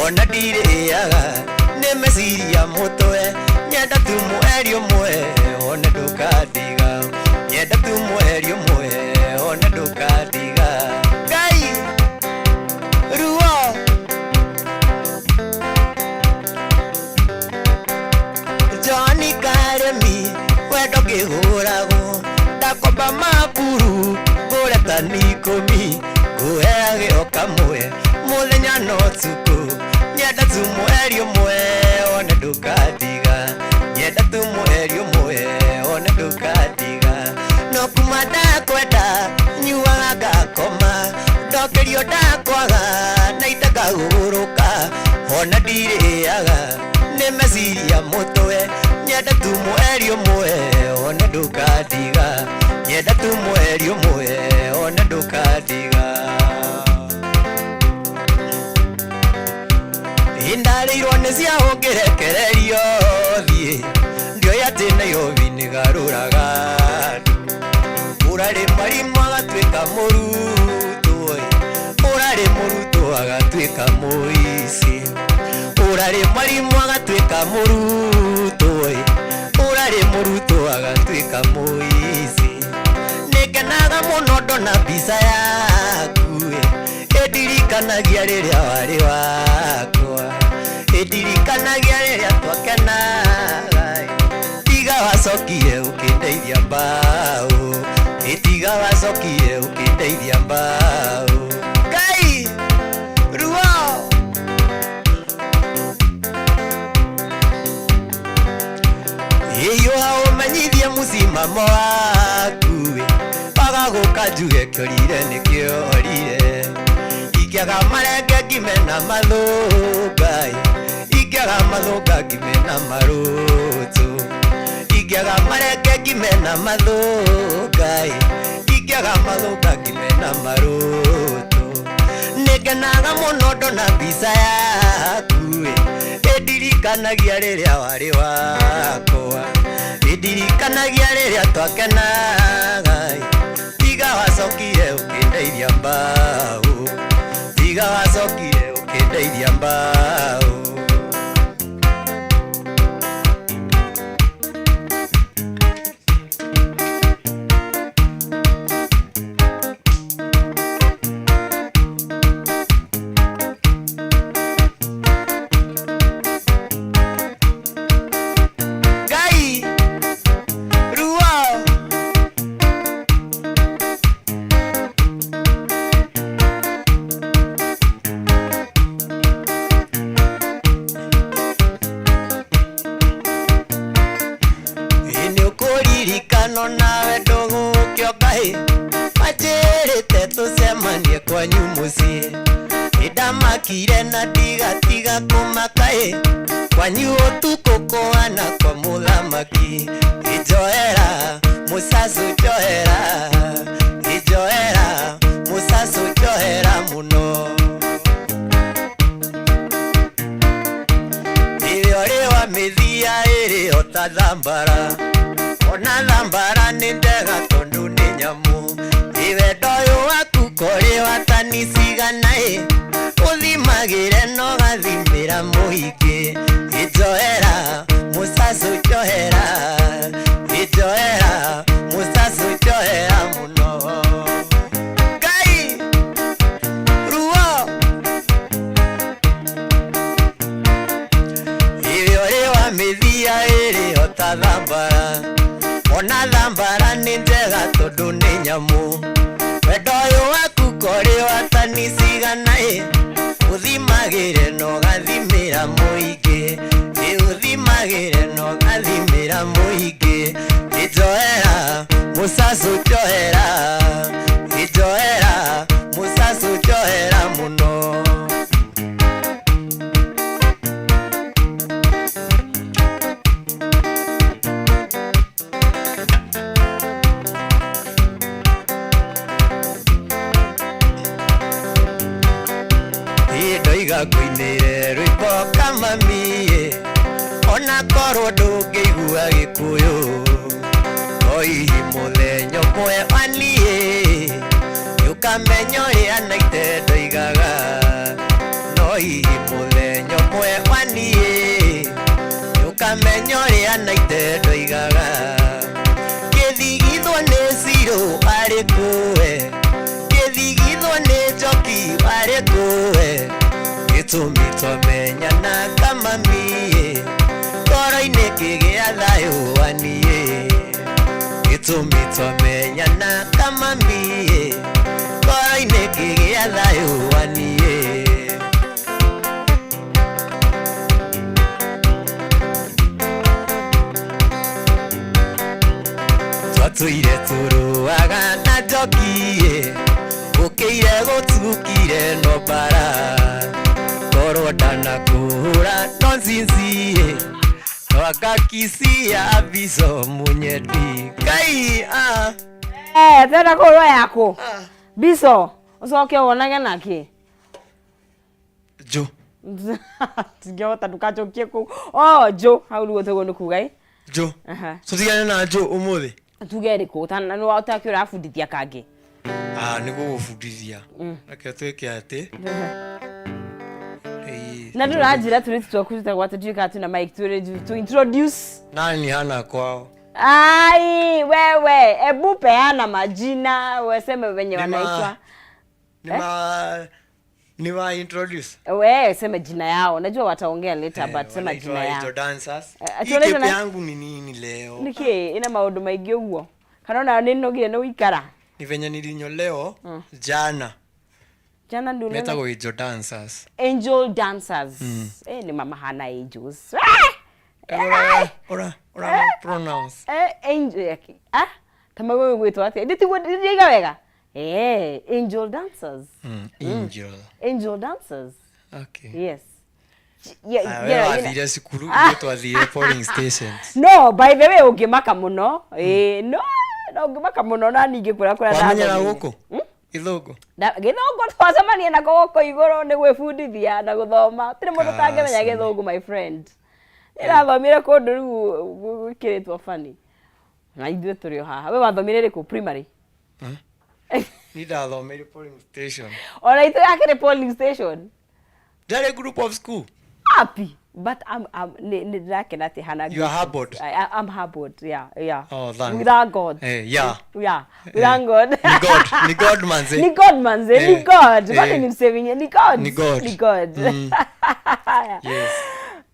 ona ndiriaga nĩ meciria mũtwe nyenda tu mweri ũmwe ona ndũkandiga nyenda tu mweri ũmwe ona ndũkandiga Ngai ruo Johnny Karemi wendo kĩhũragwo ndakomba makuru ngũreta nikũmi ngũheagĩo kamwe mũthenya no tuku nyenda tu mweri ũmwe ona ndũkandiga nyenda tu mweri ũmwe ona ndũkandiga no kuma ndakwenda nyuaga ngakoma ndokerio ndakwaga na itangahũrũka ona ndirĩaga nĩ meciria mũtwe nyenda tu mweri ũmwe ona ndũkandiga nyenda tu mweri ũmwe ona ndũkandiga Indarĩirwo nĩ cia ũngĩrekererio thiĩ ndioĩ atĩ Nairobi nĩ garũraga ũrarĩ mwarimũ agatuĩka mũrutwo ũrarĩ mũrutwo agatuĩka mũici ũrarĩ mwarimũ agatuĩka mũrutwo ũrarĩ mũrutwo agatuĩka mũici nĩngenaga mũno ndona mbica yaku ĩndirikanagia rĩrĩa warĩ wakwa ĩndirikanagia rĩrĩa twakenaga tiga wacokire ũkĩndeithia mbaũ tiga wacokire ũkĩndeithia mbaũ Ngai ruo ĩyũha ũmenyithie mũcimamo waku wagagũka njuge kĩorire nĩkĩorire ingĩaga marenge ngimena mathũnga ingĩaga mathũnga ngimena marũtũ ingĩaga marenge ngimena mathũnga ingĩaga mathũnga ngimena marũtũ nĩngenaga mũno ndona mbica yaku ĩndirikanagia rĩrĩa warĩ wakwa ĩndirikanagia rĩrĩa twakenaga tiga wacokire ũkĩndeithia mbaũ tiga wacokire ũkĩndeithia mbaũ nawe ndũgũkĩoka manjĩrĩte tũcemanie kwanyu mũciĩ nĩndamakire na ndigatiga kũmaka kwanyu ũtukũ kũhana kwa mũthamaki njoera mũcacu njoera njoera mũcacu njoera mũno ĩrĩ ũrĩ wa mĩthia ĩrĩ o ta thambara ona thambara nĩ ndega tondũ nĩ nyamũ wendo ũyũ waku kũrĩ watani cigana ũthimagĩre na ũgathimĩra mũingĩ njoera mũcacu njoera njoera mũcacu njoera mũno Ngai ruo ĩrĩ ũrĩ wa mĩthia ĩrĩ o ta thambara ona thambara nĩ njega tondũ nĩ nyamũ wendo ũyũ waku kũrĩ watani cigana ũthimagĩre na ũgathimĩra mũingĩ ũthimagĩre na ũgathimĩra mũingĩ njoera mũcacu njoera njoera mũcacu njoera mũno Kũinĩre rwĩmbo Kameme ona korwo ndũngĩigua Gĩkũyũ no hihi mũthenya ũmwe waniĩ nĩũkamenya ũrĩa naite ndoigaga no hihi mũthenya mwe wanie ukamenyoria na itedo igaga kithigithwo ni zero ari kuwe kithigithwo ni joki ari kuwe gitumi twamenyana kama mie koro-inĩ kĩgĩa thayũ wanie gĩtũmi twamenyana kama mie koro-inĩ kĩgĩa thayũ wanie twatũire tũrũaga na njoki gũkĩire gũtukire no bara korwo ndanakũhũra no nzinzi wakakisia biso munyeti kai tena koro yako biso usoke wonage naki jo tigota tukachokie ku jo haulu wote ni kugai jo so tigane na jo umuthi tugere ko tana no utakira afundithia kage niguo gufundithia ake tweke ati na ndurajira turiti twakuta gwatujuka tuna mic to introduce nani hana kwao ai wewe ebu peana majina waseme wenye wanaitwa ni introduce wewe sema jina yao najua wataongea later but sema jina yao dancers ikipe yangu ni nini leo niki ina maundu maingi uguo kana ninogire no ikara ni venye nilinyo leo jana ndio metago angel dancers ni mama hana angels ora pronounce angel yake kama wewe gwetwa ati nditigo ndiga wega angel dancers angel dancers okay yes yeah sikuru twathiire polling stations no by the way ungimaka muno no ungimaka muno na ningi kura wamenyera guku Githogo twacemania na goko igoro ni gwibundithia na guthoma tiri mundu tangimenya githogo my friend irathomire kundu riu gwikiritwo fani na ithuĩ tũrĩ o haha we wathomire rĩkũ primary ni ndathomire polling station ona ithuĩ yakĩrĩ polling station that group of school happy but ndĩrakena atĩ hana you are humbled I'm humbled yeah oh thank without God yeah without God ni God manze ni God kwani ni msevenya ni God yes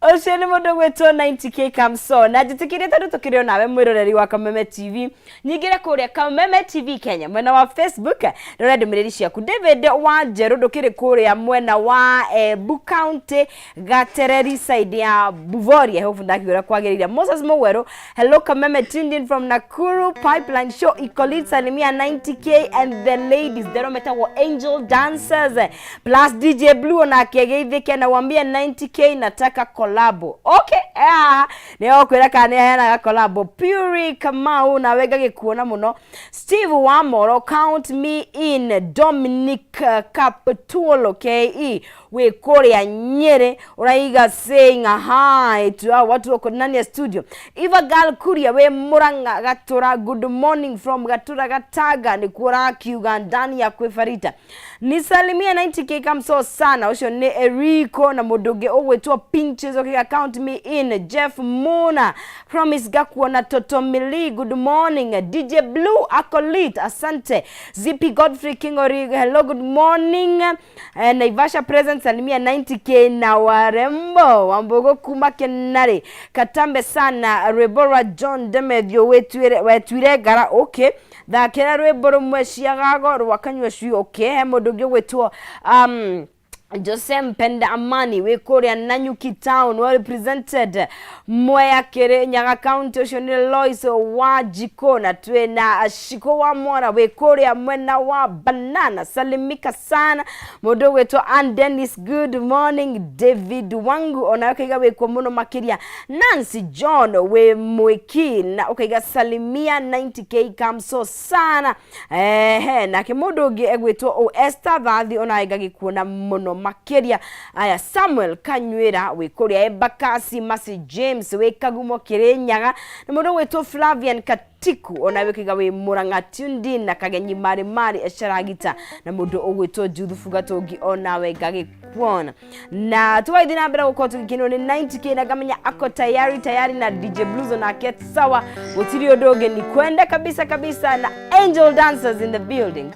Oshene modo gweto 90k Kamso na jitikire tatu tukire nawe mwiroreri wa Kameme TV nyigire kuria Kameme TV Kenya mwena wa Facebook rora ndumiriri ciaku David wa Jeru ndukire kuria mwena wa County Gatereri side ya Buvoria hofu ndakiura kwagiriria Moses Mowero hello Kameme tuned in from Nakuru Pipeline Show Ikolita salimia 90k and the ladies derometa wa Angel Dancers plus DJ Blue na kegeithike na wambia 90k nataka collabo okay leo kwera kana hena collabo Puri Kamau na wega gikuona muno Steve Wamoro count me in Dominic Caputulo KE we Korea Nyere uraiga saying hi to watu wako ndani ya studio Eva Gal Kuria we Muranga Gatura good morning from Gatura Gataga ni kura kiuga ndani ya Kwibarita nisalimia 90k Kamso sana usho ne Eriko na modoge owetwa pinches okay account me in Jeff Mona promise gakuona Toto Mili good morning DJ Blue Acolyte asante Zippy Godfrey Kingori hello good morning Naivasha present salimia 90k na warembo wambogo kuma Kenare katambe sana Rebora John Demedio wetwire gara okay thakira rweboro mweciagago rwakanywa cui okay he mundu gwetwo Jose Mpenda Amani we Korea Nanyuki Town well represented Moya Kere Nyaga County Ocean Lois wa Jikona twena Ashiko wa Mora we Korea mwena wa Banana salimika sana modo weto and Dennis good morning David Wangu onakaiga we kwa muno makiria Nancy John we Mweki na okaiga salimia 90k Kamso sana na kemodo ge egweto o Esther Vathi onaiga gikuona muno makeria aya Samuel Kanywera we kuria Embakasi Masi James we Kagumo Kirenyaga na mundu wetu Flavian Tiku ona wikiga we Muranga Tundi na kagenyi mari esharagita na mundu ogwitwo Juthu Gatongi ona we gagi kwona na tuwaidi na mbere gukotu kino ni 90k na gamenya ako tayari na DJ Blues na Ket sawa utirio doge ni kwenda kabisa na Angel Dancers in the building.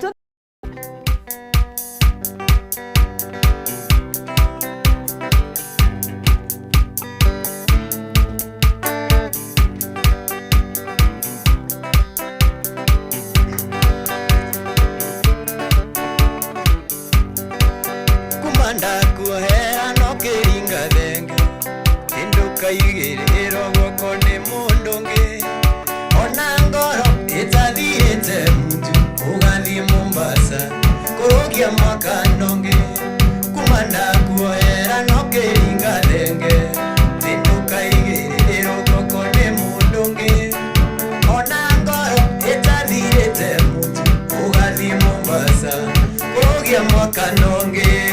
Kaigiriro gokone mundonge onangoro itadhiete mtu ugali Mombasa kurugia makanonge kumanda kuera nokeringa denge ndo kaigiriro gokone mundonge onangoro itadhiete mtu ugali Mombasa kurugia makanonge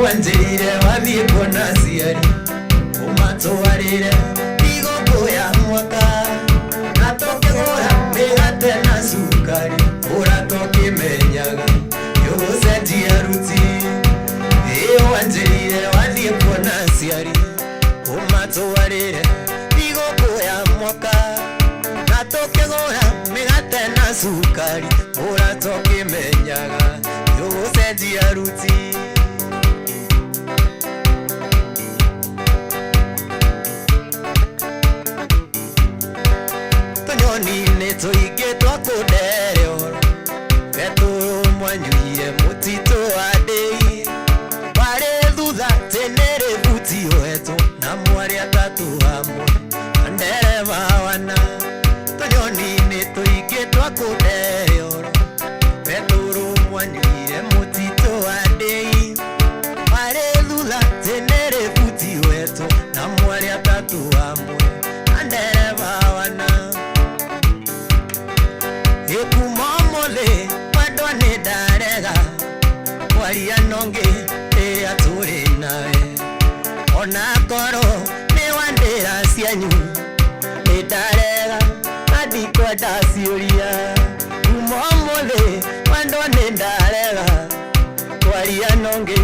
wanjire wabiko nasiari umatowarire igogoya mwaka natoke gora megate na sukari uratoke menyaga yogoseti ya ruti wanjire wabiko nasiari umatowarire igogoya mwaka natoke gora megate na sukari uratoke menyaga yogoseti ya ruti nine toige twakudereo vetu mwanyuie mutito adei wale thutha tenere buti wetu na mwari atatu hamwe ndereva wana tonyo nine toige twakudereo vetu mwanyuie mutito adei wale thutha tenere buti wetu na mwari atatu hamwe ndereva wana ekumomole wadone darega waria nonge e aturi nae ona koro ne wandera sianyu e darega adiko dasiuria kumomole wadone darega waria nonge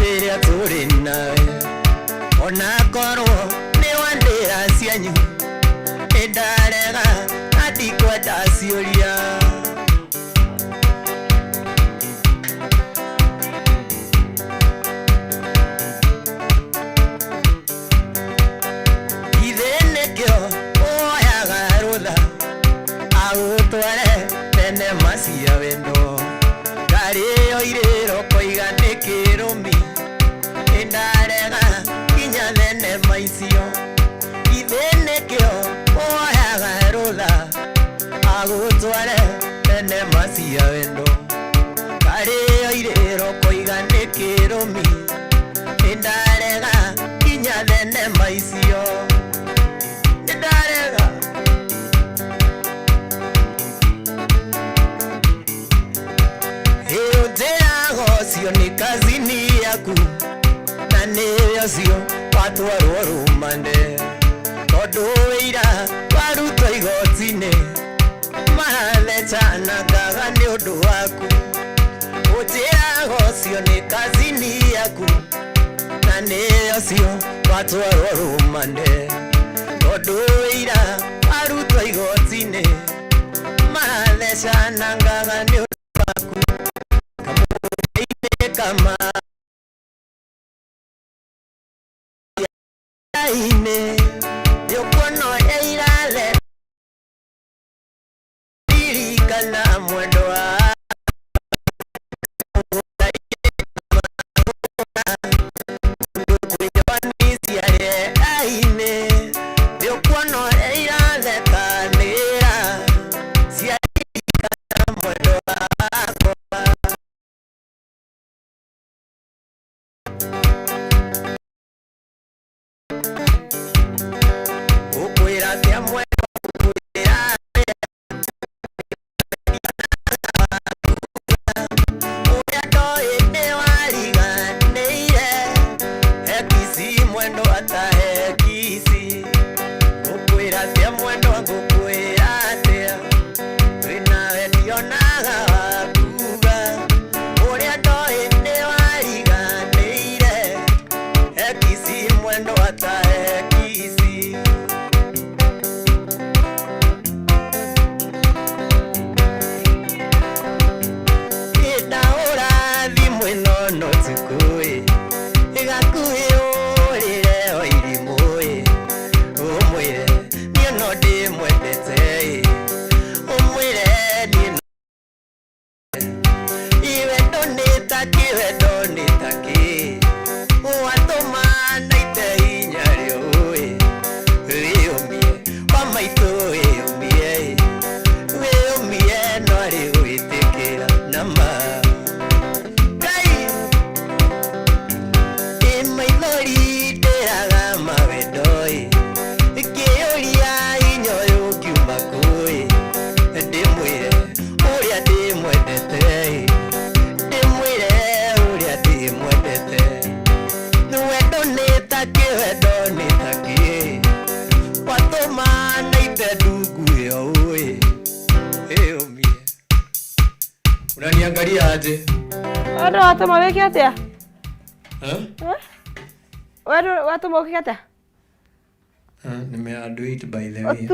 e aturi nae ona koro ne wandera sianyu e darega adiko dasiuria masia wendo gari oirero koigane kirumi indarega kinya nene maisio ithene kio oyaga rula agutware nene masia wendo gari oirero koigane kirumi indarega kinya nene maisio indarega sio ni kazini yaku na neyo sio watu warumande todo ira waruto igotine maleta na gaga ni odo waku ujea sio ni kazini yaku na neyo sio watu warumande todo ira waruto igotine maleta na gaga ni odo waku kama ine yokono eirale irikana mwendo takiwendo ni taki watuma naite hinya rioi riumie pamaito riumie riumie no riuitikira nama kai imailori deraga mawendoi ikioria hinyo yukiuma kui ndimwire uria ndimwendete ndimwire uria ndimwendete wendo nitakiwendo nitaki watuma naite ndungu iyo ui iumie unaniangalia aje ando watuma wiki atia huh watuma wiki atia nimeaduit by the way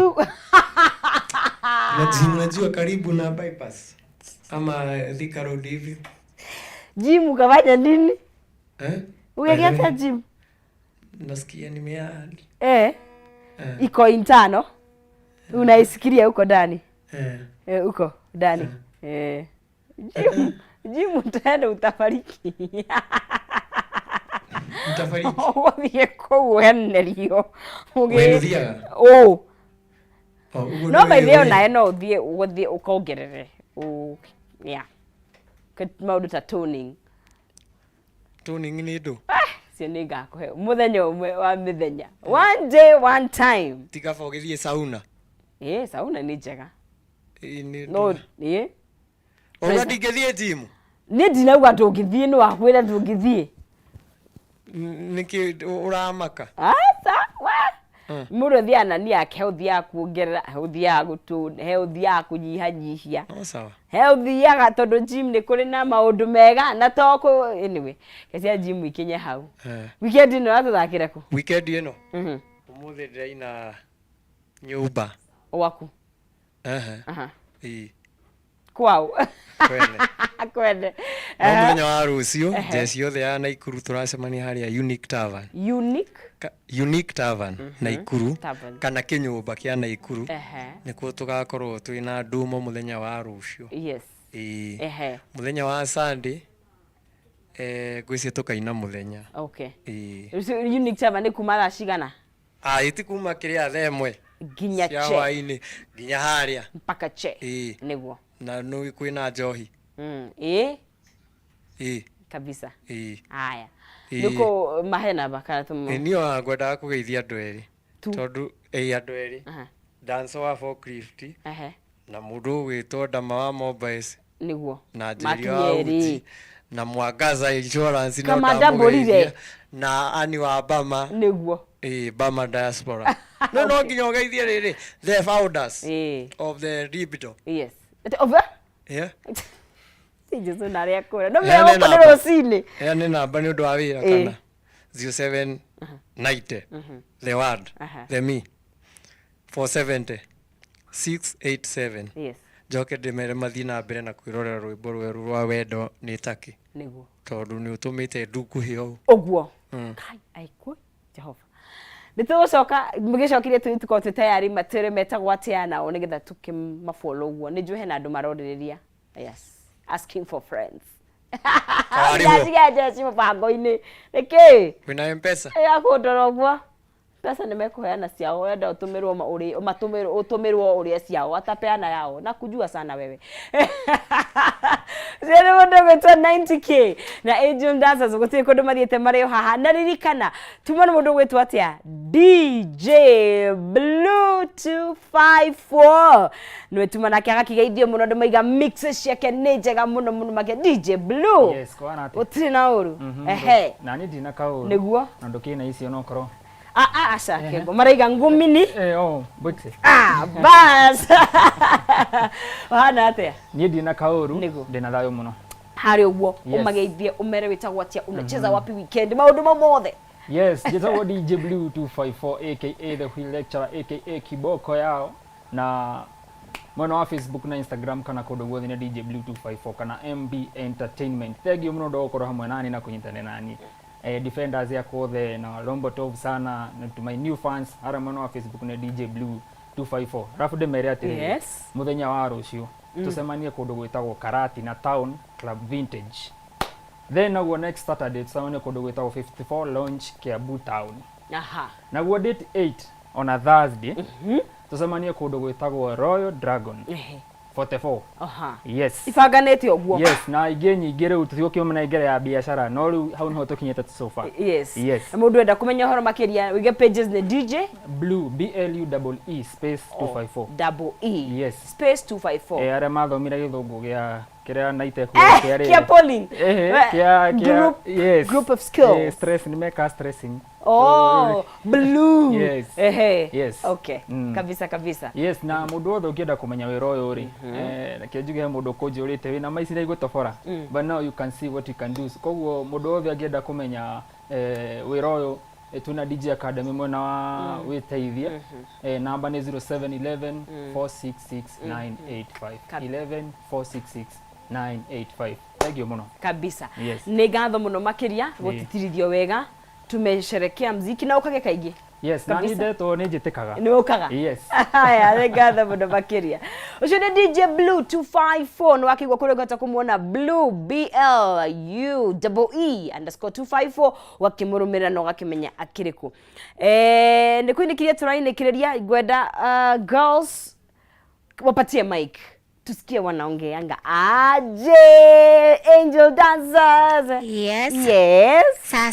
najua karibu na bypass ama Thika Road hivi Jim kafanya nini? Ukiacha Jim? Nasikia nimeadi. Iko intano. Unaisikiria huko ndani. Huko ndani. Jim tena utafariki. Utafariki. Wathie kou wenerio. Wenuthia? No by the way no uthie ukongerere. Yeah. Maundu ta toning ni ndo cio ni ngakuhe muthenya umwe wa mithenya one day one time tiga fogithie sauna sauna ni njega no ona ndingithie gym ni ndinauga ndungithie ni wakwira ndungithie niki uramaka muro thiana ni ake health ya kuongerera health ya gutune health ya kunyihanyihia sawa health ya tondu gym ni kuri na maundu mega na toko anyway kesia gym ikinye hau weekend no atuthakire ku weekend ino umuthi ndiraina nyumba waku kwao kwende muthenya wa rucio jesi othe ya Naikuru turacemania haria Unique Tavern Naikuru kana kinyumba kia Naikuru nikuo tugakorwo twina ndumo muthenya wa rucio muthenya wa Sunday gwisi tukaina muthenya Unique Tavern ni kumara cigana iti kuma kiria themwe ginya che ginya haria mpaka che niguo na no kwina njohi kabisa haya niko mahena bakara tumo niyo ngwenda kugeithia andu eri tondu andu eri dance wa forklift na mundu witwa Dama wa mobiles niguo na Njeri na Mwangaza insurance no na ani wa Bama niguo Bama diaspora no nginya ugeithie riri the founders of the Libido over Jesu na ria kura no me wako rosini ni namba ni undu wa wira kana 0790 the word the me 470 687 joke ndimere mathina mbere na kwirorera rwimbo rweru rwa wendo ni taki niguo tondu ni utumite nduku hiyo oguo kai aikwo Jehova nitucoka mugicokire tuko tayari matere metagwatiana o nigetha tukimafollow uguo ni juhe na andu maroririria asking for friends Jesi mpango-ini niki wina M-Pesa akundora uguo pesa nimekuheana ciao wenda utumirwo uria ciao atapeana yao na kujua sana wewe Zene mundu gwetwa 90k na Angel Dancers gutie kundu mathiete mario haha na ririkana tuma mundu gwetwa atia DJ Blue 254 no tuma na kiaga kigeithio muno ndu maiga mixes ciake ni njega muno make DJ Blue yes kwana ati utiri na uru na ni dina kauru niguo na ndukina icio no koro asa kengo maraiga ngumini boxe bas wana atia ni dina kauru ndina thayo muno hari uguo umageithie umere witagwo atia unacheza wapi weekend maundu mamothe yes jetagwo DJ Blue 254 aka the wheel lecturer aka kiboko yao na mwana wa Facebook na Instagram kana kodo guothe ni DJ Blue 254 kana MB Entertainment thank you muno ndokoro hamwe nani na kunyitana nani defenders yako the na Lombo Tov sana to my new fans ara mwana wa Facebook na DJ Blue 254 rafu de meria muthenya wa rucio tusemanie kundu gwitagwo Karati na Town Club Vintage Then naguo next Saturday tutaone kundu gwitagwo 54 launch Kiambu town. Aha. Naguo date 8 on a Thursday. Tucemanie kundu gwitagwo Royal Dragon. 44. Aha. Yes. Ifanganete oguo. Yes, na ingi nyingi riu tuthiokiuma na igere ya biashara no riu hau niho tukinyete so far. Yes. Yes. Mundu enda kumenya horo makiria we get pages ne DJ Blue BLUE space 254. double E. Yes. Space 254. Ara mathomire githungu gia kiria naite kia polling. Kia yes. Group of skills. Stress ni make stressing. Oh, blue. Yes. Yes. Okay. Kabisa. Yes, na mundu othe ukienda kumenya wira uyu ri na kijuge mundu kunjurite wina maicira igutobora, but now you can see what you can do. Koguo mundu othe angienda kumenya wira uyu tuna DJ Academy mwena wa witeithia namba ni 0711 466 985 11 466 985. Thank you muno kabisa. Yes. Ni gatho muno makiria gutitirithio wega, tumesherekea muziki na ukage kaingi. Yes, na ni ndeto ni njitikaga. Ni ukaga. Yes. Haya, ni gatho muno makiria. Ucio ni DJ Blue 254 no akigwa kuri gota kumuona Blue BLUE_254 wakimurumira no gakimenya akiriku. Ni kwinikiria turainikiria igwenda girls wapatie mic. Tusikie wanaongeanga aje Angel Dancers. Yes. Yes. Sasa